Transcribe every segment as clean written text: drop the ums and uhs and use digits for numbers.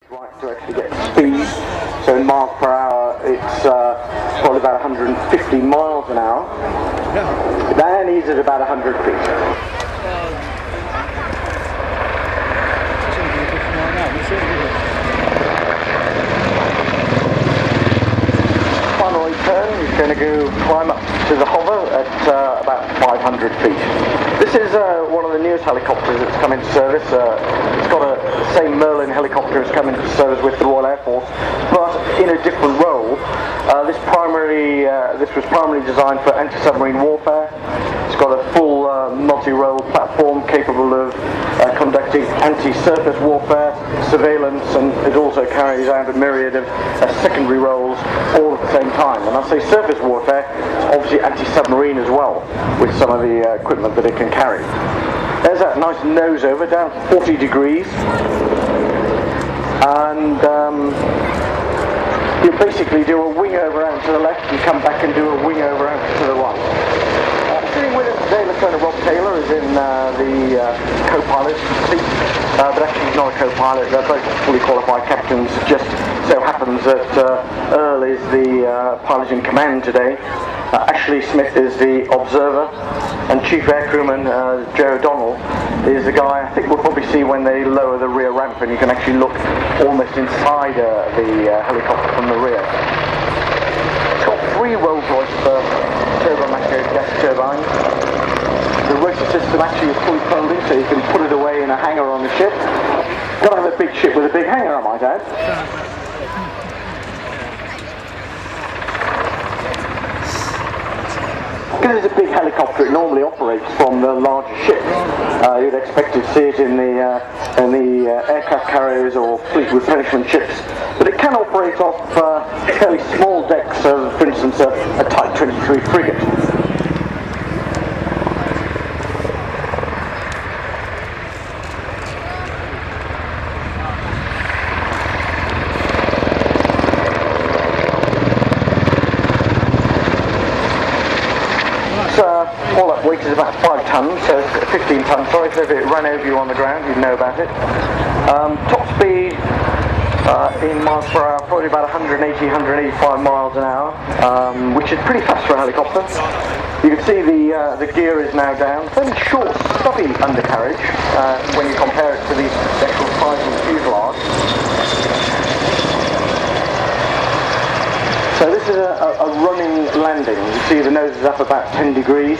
Right, to actually get speed, so in miles per hour it's probably about 150 miles an hour. That needs at about 100 feet. Final turn, he's going to go climb up to the hover at about 500 feet. This is one of the newest helicopters that's come into service. It's got the same Merlin helicopter that's come into service with the Royal Air Force, but in a different role. This was primarily designed for anti-submarine warfare. It's got a full multi-role platform capable of conducting anti-surface warfare, surveillance, and it also carries out a myriad of secondary roles all at the same time. And I say surface warfare, it's obviously anti-submarine as well, with some of the equipment that it can carry. There's that nice nose over, down 40 degrees, and you basically do a wing over out to the left and come back and do a wing over out to the right. Sitting with us today, Lieutenant Rob Taylor is in the co-pilot seat, but actually he's not a co-pilot. They're both fully qualified captains. It just so happens that Earl is the pilot in command today. Ashley Smith is the observer, and Chief Air Crewman Joe O'Donnell is the guy I think we'll probably see when they lower the rear ramp, and you can actually look almost inside the helicopter from the rear. It's got 3 Rolls-Royce turbo-macro gas turbines. The rotor system actually is fully folding, so you can put it away in a hangar on the ship. Got to have a big ship with a big hangar, I might add. Because it's a big helicopter, it normally operates from the larger ship. You'd expect to see it in the aircraft carriers or fleet replenishment ships, but it can operate off fairly small decks of, for instance, a Type 23 frigate. All that weight is about 5 tons, so 15 tons, sorry, so if it ran over you on the ground, you'd know about it. Top speed in miles per hour, probably about 180, 185 miles an hour, which is pretty fast for a helicopter. You can see the gear is now down. Fairly short, stubby undercarriage when you compare it to the actual size of the fuselage. So this is a running landing. You see the nose is up about 10 degrees.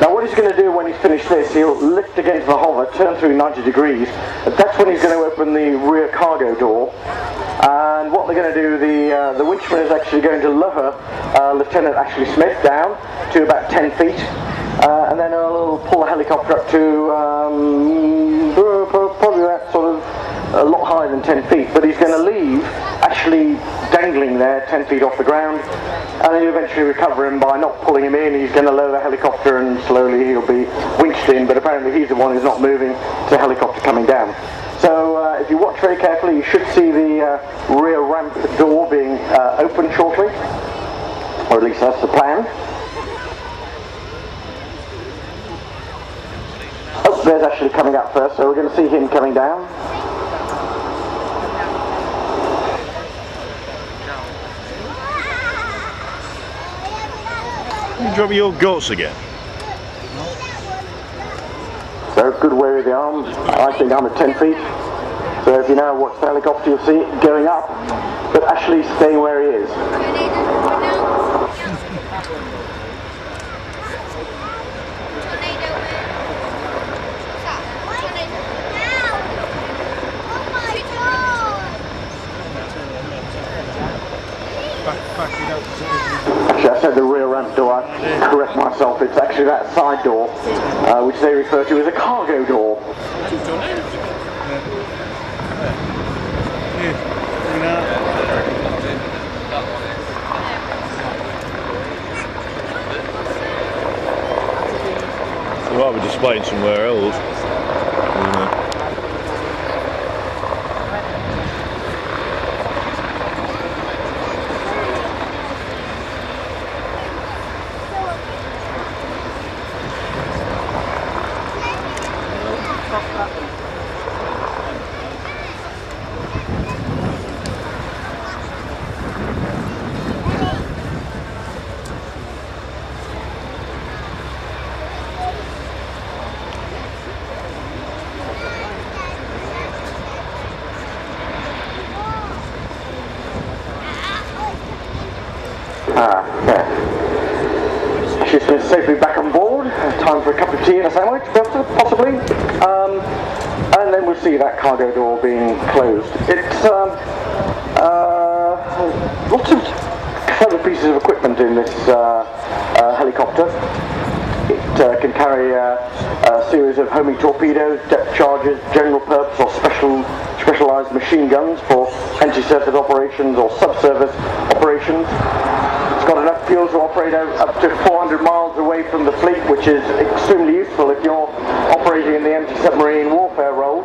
Now what he's going to do when he's finished this, he'll lift against the hover, turn through 90 degrees. That's when he's going to open the rear cargo door. And what they're going to do, the winchman is actually going to lower Lieutenant Ashley Smith down to about 10 feet. And then he'll pull the helicopter up to probably about sort of a lot higher than 10 feet, but he's going to leave Ashley dangling there 10 feet off the ground, and then you eventually recover him by not pulling him in. He's going to lower the helicopter and slowly he'll be winched in, but apparently he's the one who's not moving, it's the helicopter coming down. So if you watch very carefully, you should see the rear ramp door being opened shortly, or at least that's the plan. Oh, there's Ashley coming up first, so we're going to see him coming down. You drop your guts again. So good way with the arms. I think I'm at 10 feet. So if you now watch the helicopter, you'll see it going up, but Ashley's staying where he is. Actually, I said the rear ramp door, I correct myself, it's actually that side door, which they refer to as a cargo door. You might be displaying somewhere else. safely back on board. Time for a cup of tea and a sandwich, possibly. And then we'll see that cargo door being closed. It's lots of clever pieces of equipment in this helicopter. It can carry a series of homing torpedoes, depth charges, general purpose or specialised machine guns for anti-surface operations or subsurface operations. It's got enough fuel to operate up to 400 miles away from the fleet, which is extremely useful if you're operating in the anti-submarine warfare role.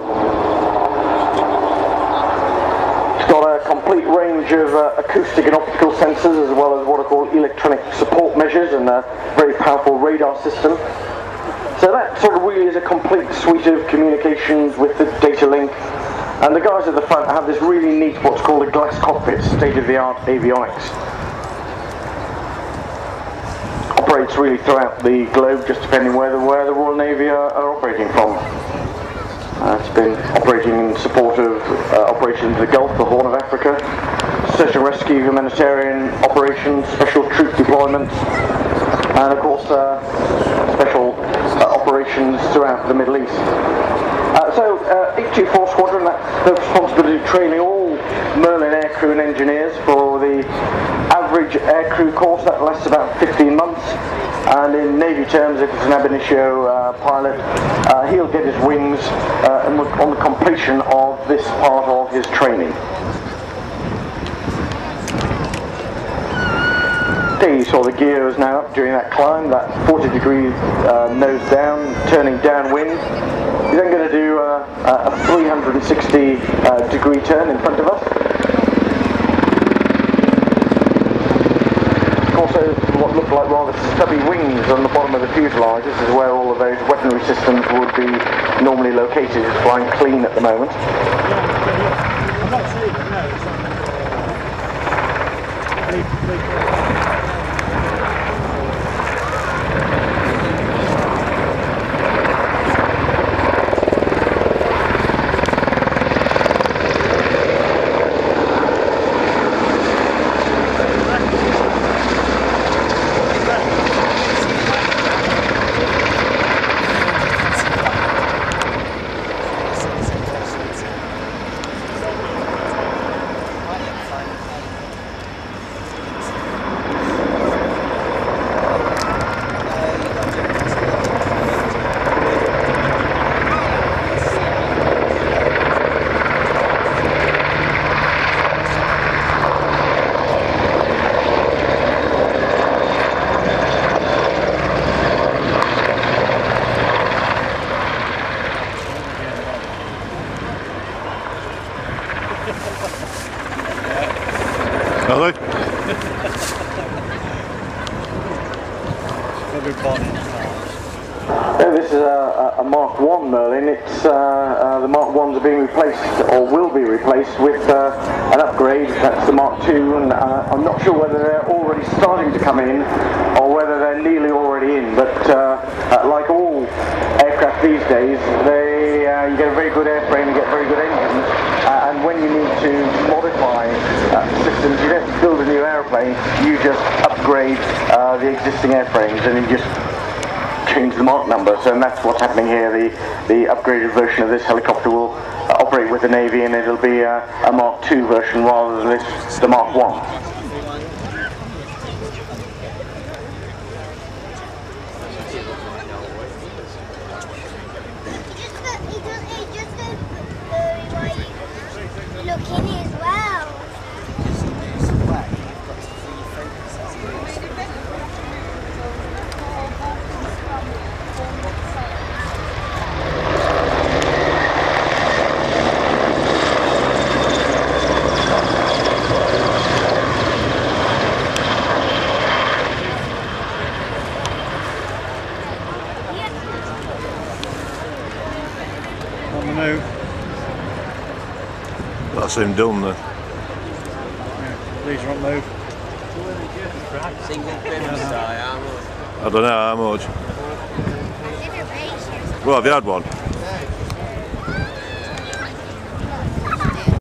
It's got a complete range of acoustic and optical sensors, as well as what are called electronic support measures, and a very powerful radar system. So that sort of really is a complete suite of communications with the data link. And the guys at the front have this really neat, what's called a glass cockpit, state-of-the-art avionics. Operates really throughout the globe, just depending where the Royal Navy are operating from. It's been operating in support of operations in the Gulf, the Horn of Africa, search and rescue, humanitarian operations, special troop deployments, and of course special operations throughout the Middle East. So 824 Squadron, that's the responsibility of training all Merlin aircrew and engineers for the average aircrew course. That lasts about 15 months. And in Navy terms, if it's an ab initio pilot, he'll get his wings on the completion of this part of his training. There you saw the gears now up during that climb, that 40 degree nose down, turning downwind. He's then going to do a 360 degree turn in front of us. Also, what look like rather stubby wings on the bottom of the fuselage. This is where all of those weaponry systems would be normally located. It's flying clean at the moment. I'm not seeing it, no, it's not. Are they? This is a Mark 1 Merlin. It's the Mark 1s are being replaced, or will be replaced, with an upgrade. That's the Mark 2, and I'm not sure whether they're already starting to come in or whether they're nearly already in. But like all aircraft these days, you get a very good airframe, you get very good engines, and when you need to modify systems, you don't build a new airplane, you just upgrade the existing airframes, and you just change the Mark number. So that's what's happening here. The upgraded version of this helicopter will operate with the Navy, and it'll be a Mark II version rather than the Mark 1. That's him done then. Yeah, these won't move. Single pin style, how much? I don't know how much. Well, have you had one?